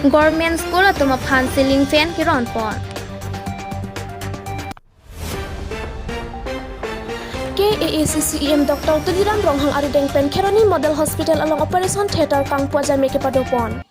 Government school atuma phan ceiling fan kiron pon. KAACCEM Dr. Tuliram Ronghang Arideng Pen Kheroni Model Hospital along Operation Theater Kang Puaja Meke Padopon.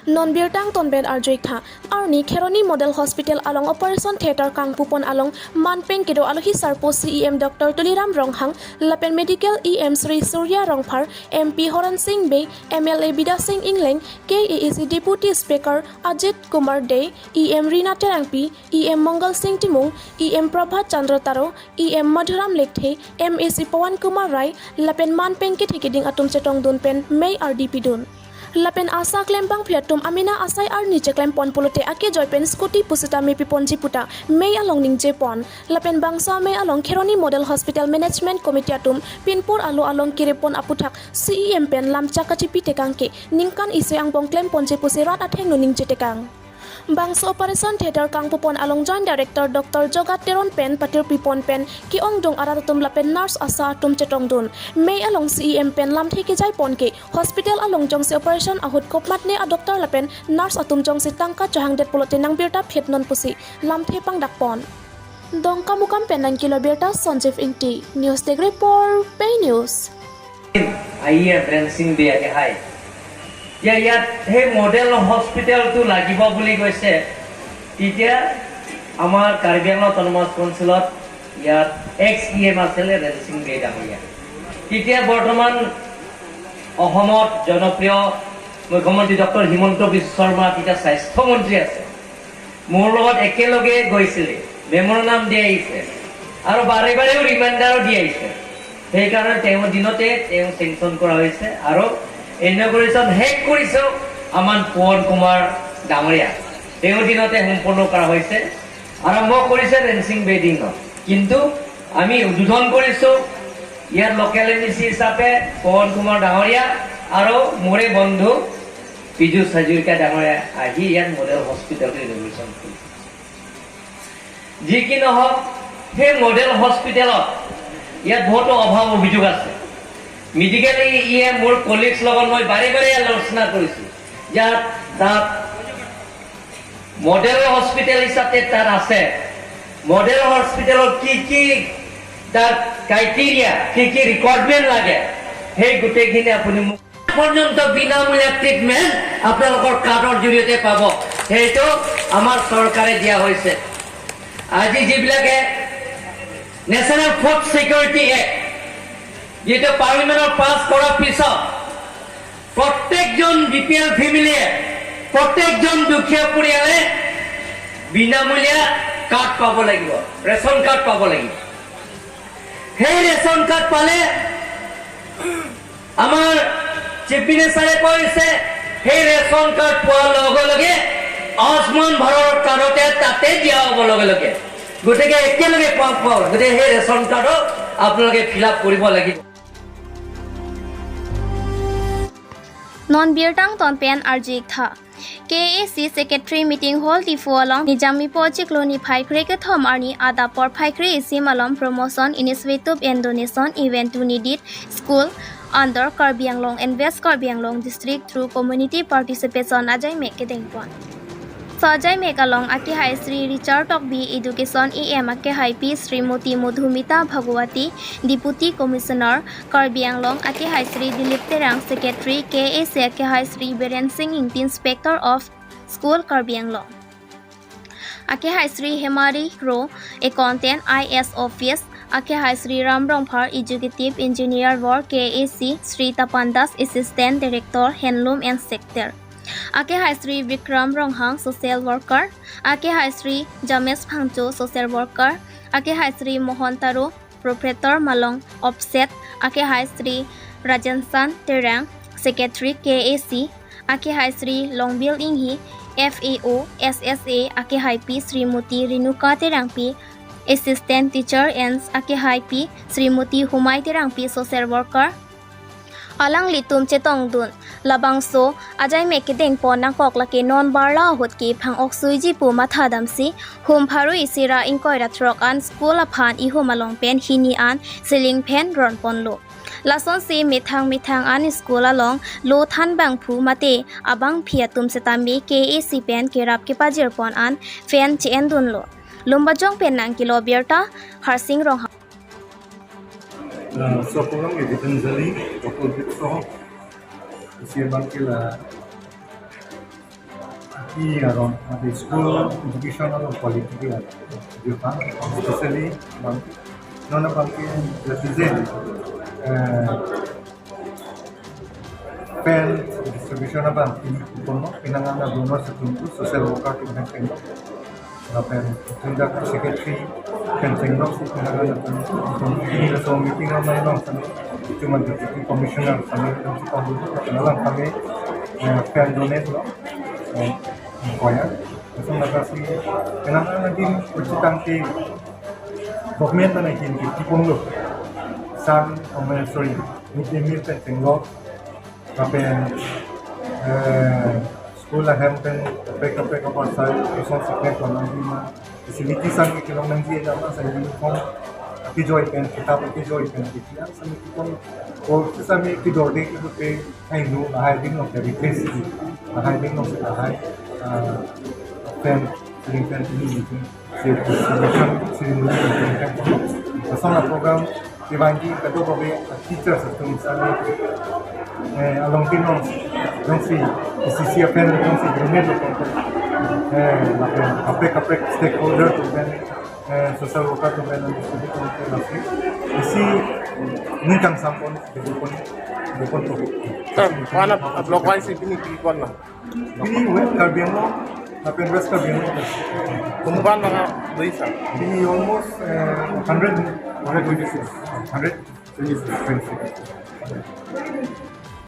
Non Birtang Tonben Arjoikha Arni Kheroni Model Hospital along Operation Theater Kang Pupon along Manpeng Kido Alohi Sarpo CEM Dr. Tuliram Ronghang Lapen Medical EM Sri Surya Rongphar MP Horan Singh Bey MLA Bida Singh Ingleng KAAC Deputy Speaker Ajit Kumar Dey EM Rina Terangpi EM Mangal Singh Timung EM Prabhat Chandra Taro EM Madhuram Lekthe MAC Pawan Kumar Rai Lapen Manpeng Ki Thikiding Atum Chetong Dunpen May RDP Dun Lapen asa klempang phiatum amina asai ar niche klempon polote ake joypen scooty pusita mepi ponji puta mei along ningje pon lapen bangsa mei along Kheroni Model Hospital Management Committee atum pinpur alo along kirepon aputhak CEM pen lamcha kachipi tekangke ningkan ise ang bong klempon je pusirat atheng no ningje tekang Bangsa Operation Theater Kang Pupon along Joint Director Dr. Jogat Teron Pen Patir Pipon Pen Ki Ong Dong Aratum Lapen Nurse Asa Atum Chetong Dun May along CEM Pen Lam Theke Jai Pon Ke Hospital along Jongsi Operation Ahut Kopmat Ne a Dr. Lapen Nurse Atum Jongsi Tangka Johang Det Polote Nang Birta Phet Non Pusi Lam The Pang Dak Pon Dong Kamukam Pen Nang Kilo Birta Sanjeev Ingti News Tech Report Pay News Ayer Dancing Day ake hai ইয়াত সেই model হস্পিটেলটো লাগিব বুলি কৈছে তেতিয়া আমাৰ Karbi Anglong autonomous কাউন্সিলত ইয়াত x-EM আছিলে ৰেঞ্চিং দে ডাঙৰীয়া তেতিয়া বৰ্তমান অসমত জনপ্ৰিয় মুখ্যমন্ত্ৰী ডক্টৰ হিমন্ত বিশ্ব শৰ্মা তেতিয়া স্বাস্থ্য মন্ত্ৰী আছে মোৰ লগত একেলগে গৈছিলে মেমোৰেণ্ডাম দি আহিছে আৰু বাৰে বাৰেও ৰিমাইণ্ডাৰো দি আহিছে সেইকাৰণে তেওঁ দিনতে তেওঁ চেংচন কৰা হৈছে আৰু ইনগ্ৰেচন হেক কৰিছো আমান পৱন কুমাৰ ডাঙৰীয়া তেওঁৰ দিনতে সম্পূৰ্ণ কৰা হৈছে আৰম্ভ কৰিছে ৰেঞ্চিং বেডিং কিন্তু আমি উদ্বোধন কৰিছো ইয়াৰ লোকেল এমএলচি হিচাপে পৱন কুমাৰ ডাঙৰীয়া আৰু মোৰে বন্ধু পীযুষ হাজৰিকা ডাঙৰীয়া আহি ইয়াত মডেল হস্পিটেল ইনগ্ৰেচন কৰিছে যি কি নহওক সেই মডেল হস্পিটেলত ইয়াত বহুত অভাৱ অভিযোগ আছে মেডিকেল ইএম মোৰ কলিগছ লগত মই বাৰে বাৰে আলোচনা কৰিছো যাৰ তাত মডেল হস্পিটেল হিচাপে তাত আছে মডেল হস্পিটেলত কি তাৰ ক্ৰাইটেৰিয়া কি ৰিকোয়াৰমেন্ট লাগে সেই গোটেইখিনি আপুনি পৰ্যন্ত বিনামূলীয়া ট্ৰিটমেন্ট আপোনালোকৰ কাৰ্ডৰ জৰিয়তে পাব সেইটো আমাৰ চৰকাৰে দিয়া হৈছে আজি যিবিলাকে নেশ্যনেল ফুড সিকিউৰিটি এক্ট যেটা পার্লামেন্টত পাস করার পিছত প্রত্যেকজন বিপিএল ফ্যামিলিয়ে প্রত্যেকজন দুখীয়া পরিয়ালে বিনামূলীয়া কার্ড পাব লাগিব রেশন কার্ড পাব লাগিব সেই রেশন কার্ড পালে আমার চিফ মিনিস্টারে কৈছে সেই রেশন কার্ড পাওয়ার লগে লগে আয়ুষ্মান ভারত কার্ডতে তাতে দিয়া হব লগে লগে গতিকে একেলগে পাব গতিকে সেই রেশন কার্ডত আপোনালোকে ফিল আপ কৰিব লাগিব Non Birtang Tonpen Arjik Tha KAC Secretary Meeting Hall Tifu along Nijami Project Loni Phaikre ke Thom Arni Ada Por Phaikre Isim along Promotion Initiative and Donation Event to Needed School under Karbi Anglong and West Karbi Anglong District through community participation Ajay Meke Dengpon Sajai Mekalong Aki Hai Sri Richard Tokbi Education EM Aki Hai P Srimoti Madhumita Bhagwati Deputy Commissioner Karbi Anglong Aki Hai Sri Dilip Terang Secretary KAC Aki Hai Sri Beren Singh Inspector of School Karbi Anglong Aki Hai Sri Hemari Ro Accountant IS Office Aki Hai Sri Ram Rongphar Executive Engineer Work KAC Sri Tapandas Assistant Director Handloom and Sector Ake Hai Sri Vikram Ronghang Social Worker Ake Hai Sri James Phangcho Social Worker Ake Hai Sri Mohan Taro Proprietor Malong Offset Ake Hai Sri Rajansan Terang Secretary KAC Ake Hai Sri Longbil Inghi FAO SSA Ake Hai P Srimoti Rinuka Terangpi Assistant Teacher and Ake Hai P Srimoti Humay Terangpi Social Worker Alang litum chetong dun labangso ajay meke dengpon nang koklake non barla hot ki phang oksui ji pu matha damsi hum pharu isira inkoira throk an school aphan i hum along pen hini an ceiling fan ron ponlo Lason si mithang an school along lo than bang phu mate abang phia tum setami KAC pen kerap ke pajir pon an fan chen dun lo lumba jong pen nang kilo bierta harsing rong So pulang ya Gitanjali, Dr. Bitso, usia bangkit lah. Ini around the school educational quality dia, Jepang, especially bangkit, nona bangkit represent pen distribution apa, kono pinangan donor setunjuk social worker tu kan tengok. Pen tindak secretary pen tengok si pinangan setunjuk. Ini so meeting ramai orang sana. Cuma deputy commissioner sana yang si pembunuh kenalan kami pen donate loh. Koya, langsung nakasi. Kenapa lagi percikan ke dokumen tanah ini tipung loh. San, sorry, meeting pen tengok. Tapi sekolah Hampton kapek apa saya usah sekret orang di mana fasiliti sang ikilang nang dia nama saya uniform kijoy pen kita kijoy pen kita sami kita or sami kidor de itu pe hai no hai ding no dari place hai ding no hai pen pen ini itu saya program dibangi kedua program teacher system misalnya along tinong dong si sisi apa yang dong si bermain kapek stakeholder tu kan social worker tu kan studi tu nasi isi ningkang sampon dukun tu Mana blok lain sih ini kikuan lah. ini web karbian lo apa invest karbian lo Kemudian mana bisa? ini almost 126 126